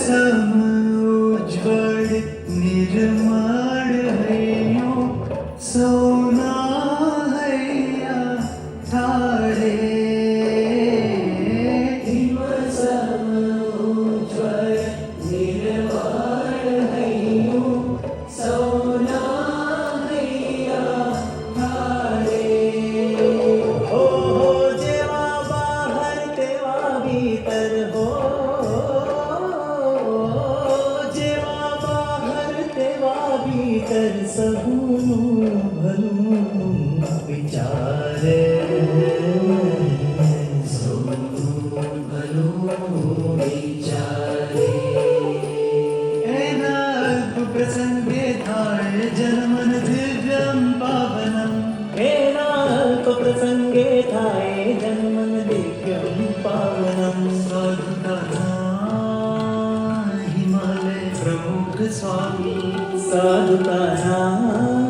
सम उज्ज्वल निर्मळ हयो सोना हैया थाळे हिम सम उज्ज्वल निर्मळ हयो सोना हैया थाळे हो जेव्हा बाहेर तेव्हा भीतर हो जेव्हा बाहेर तेव्हा भीतर सबून भलून विचारे सबून भलून विचारे एनाल्प प्रसंगे थाळे जन्मन दिव्यं पावनम् एनाल्प प्रसंगे थाये जन्मन दिव्यं पावनं साधुकथा हिमालय प्रमुख स्वामी साधुकाना